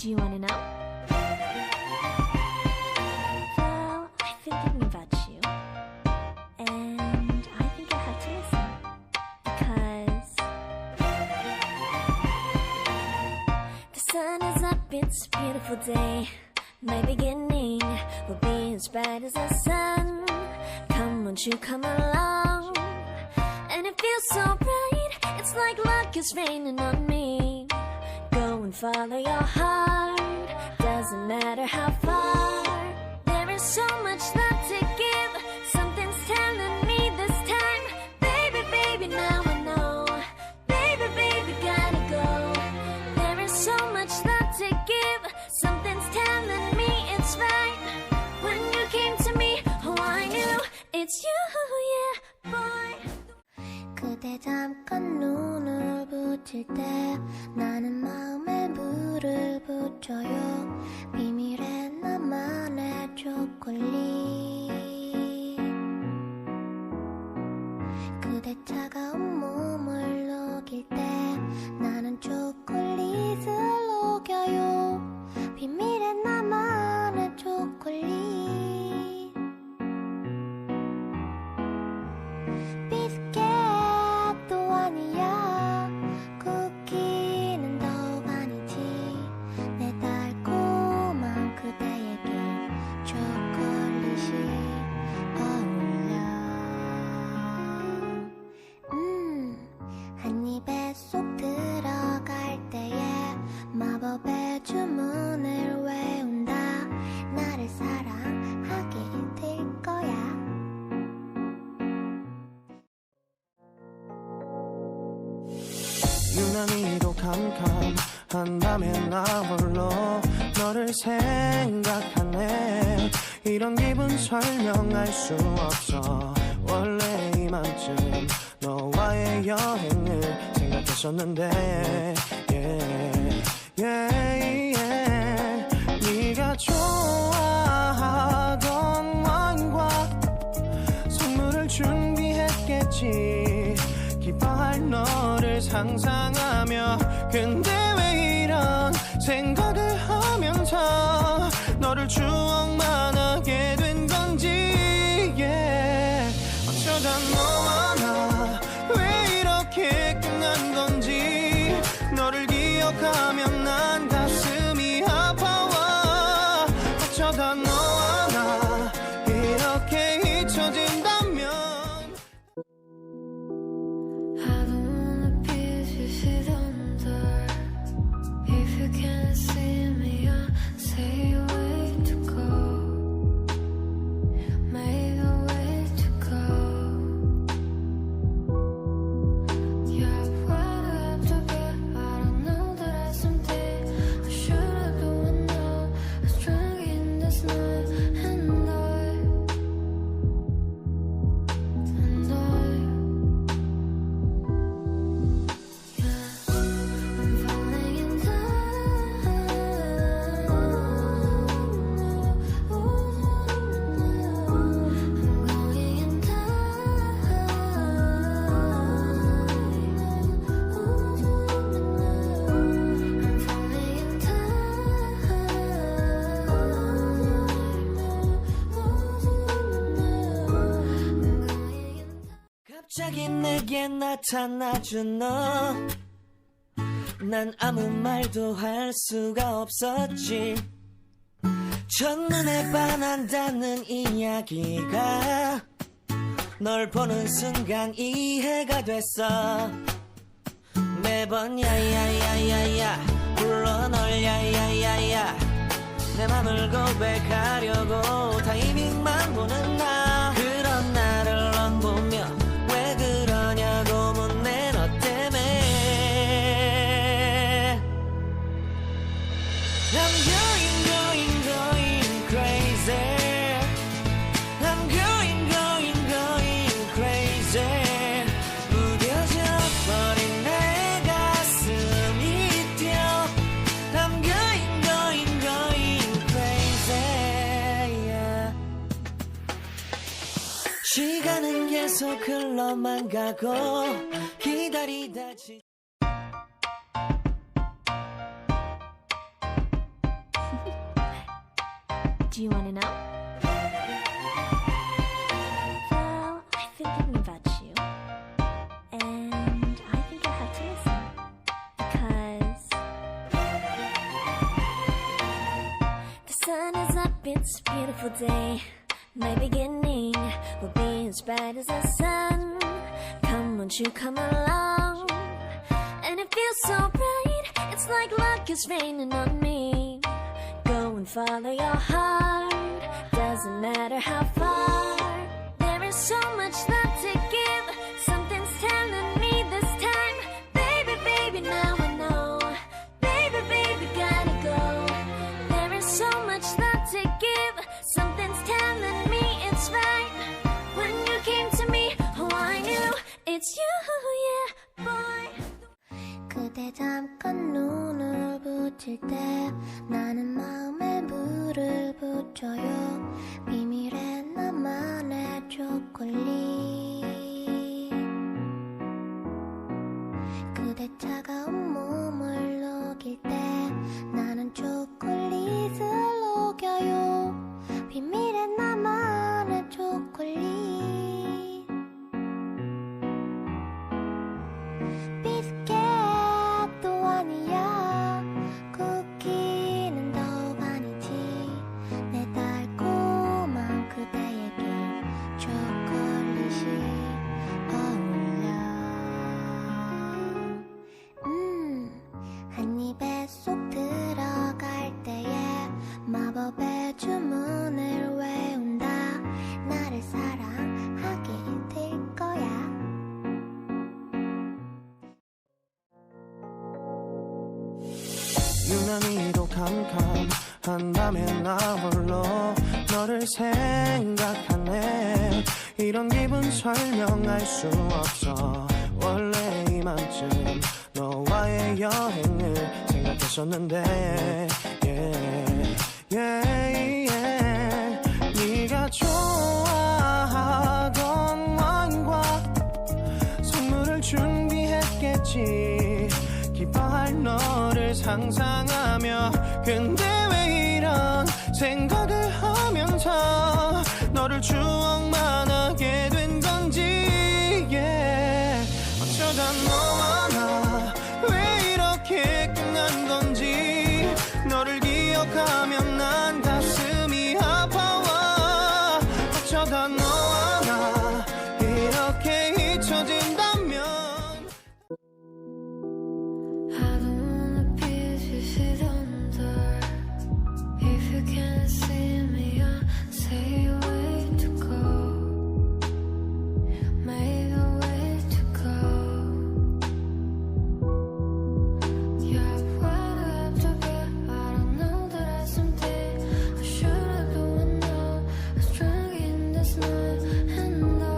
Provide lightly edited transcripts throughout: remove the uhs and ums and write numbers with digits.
Do you want to know? Well, I've been thinking about you, and I think I have to listen, because the sun is up, it's a beautiful day. My beginning will be as bright as the sun. Come, won't you come along? And it feels so bright, it's like luck is raining on me. Go and follow your heart, doesn't matter how far. There is so much love to give, something's telling me this time. Baby, baby, now I know. Baby, baby, gotta go. There is so much love to give, something's telling me it's right. When you came to me, oh I knew it's you, yeah, boy. 그대 잠깐 눈을 붙일 때 나는 마음에 물을 붙여요. 비밀의 나만의 초콜릿. 그대 차가운 몸을 녹일 때 나는 초콜릿을 녹여요. 비밀의 나만의 초콜릿. 비스켓도 아니야, 쿠키는 더욱 아니지. 내 달콤한 그대에게 초콜릿이 어울려. 한 입에 쏙 들어갈 때에 마법의 주문을 외운다. 나를 사랑하게 될 거야. 유난히도 캄캄한 밤에 나 홀로 너를 생각하네. 이런 기분 설명할 수 없어. 원래 이맘쯤 너와의 여행을 생각했었는데 yeah, yeah, yeah. 네가 좋아하던 와인과 선물을 준비했겠지. 기뻐할 너를 상상하며. 근데 왜 이런 생각을 하면서 너를 추억만 하게 된 건지 yeah. 어쩌다 너와 나 왜 이렇게 끝난 건지. 너를 기억하면 난 가슴이 아파와. 어쩌다 너와 나 이렇게 잊혀진다면. I don't wanna be this under. If you can't see me, I'll say way to go. Maybe way to go. Yeah, why do I have to be? I don't know that I something I should do. I know I was drunk in this night, and I I'm falling in 갑자기 내게 나타나준 너. 난 아무 말도 할 수가 없었지. 첫눈에 반한다는 이야기가 널 보는 순간 이해가 됐어. 매번 야야야야야 불러 널 야야야야. 내 맘을 고백하려고 타이밍만 보는 나. 그런 나를 넌 보며 왜 그러냐고 묻네. 너 때문에 I'm going crazy. I'm going crazy. 무뎌져 버린 내 가슴이 뛰어. I'm going crazy, yeah. 시간은 계속 흘러만 가고 기다리다 Do you want to know? Well, I've been thinking about you, and I think I have to listen, because the sun is up, it's a beautiful day. My beginning will be as bright as the sun. Come, won't you come along? And it feels so bright, it's like luck is raining on me. Go and follow your heart, doesn't matter how far. There is so much love to give, something's telling me this time. Baby, baby, now I know. Baby, baby, gotta go. There is so much love to give, something's telling me it's right. When you came to me, oh I knew it's you, yeah, boy. 그대 잠깐 눈을 붙일 때 나는 마음에 물을 붙여요. 비밀의 나만의 초콜릿. 그대 차가운 몸을 녹일 때 나는 초콜릿을 녹여요. 비밀의 나만의 초콜릿. 비스켓도 아니야. 쿠키는 더욱 아니지. 내 달콤한 그대에게 초콜릿이 어울려. 한 입에 쏙 들어갈 때에 마법의 주문을 외운다. 나를 사랑하게 될 거야. 유난히도 캄캄한 밤에 나 홀로 너를 생각하네. 이런 기분 설명할 수 없어. 원래 이맘쯤 너와의 여행을 생각했었는데 네가 좋아하던 와인과 선물을 준비했겠지. 기뻐할 너를 상상하며. 근데 왜 이런 생각을 하면서 너를 추억만 하게 된 건지. 어쩌다 너와 나 왜 이렇게 끝난 건지. 너를 기억하면 난 가슴이 아파와. 어쩌다 너와 나 이렇게 잊혀진다면. I don't wanna be this under. If you can't see me, I'll say way to go. Maybe way to go. Yeah, why do I have to be? I don't know that I someday I should have done now. I was drunk in this night, and I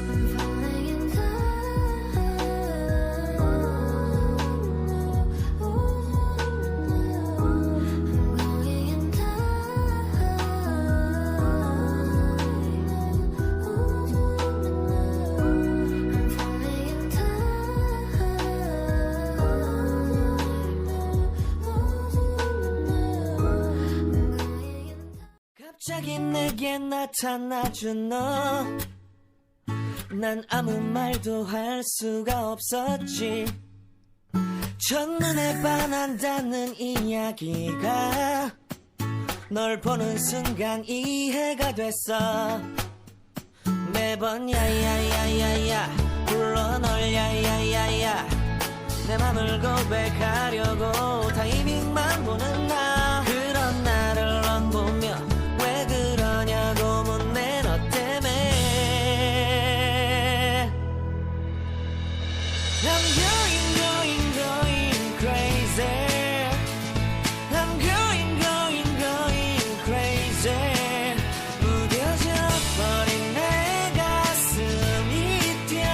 I'm falling in 갑자기 내게 나타나준 너. 난 아무 말도 할 수가 없었지. 첫눈에 반한다는 이야기가 널 보는 순간 이해가 됐어. 매번 야야야야야 불러 널 야야야야. 내 맘을 고백하려고 타이밍만 보는 나. 그런 나를 넌 보며 왜 그러냐고 묻네. 너 때문에 I'm going crazy. I'm going crazy. 무뎌져 버린 내 가슴이 뛰어.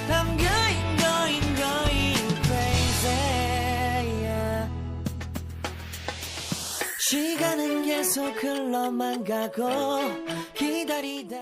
I'm going crazy. Yeah. 시간은 계속 흘러만 가고 기다리다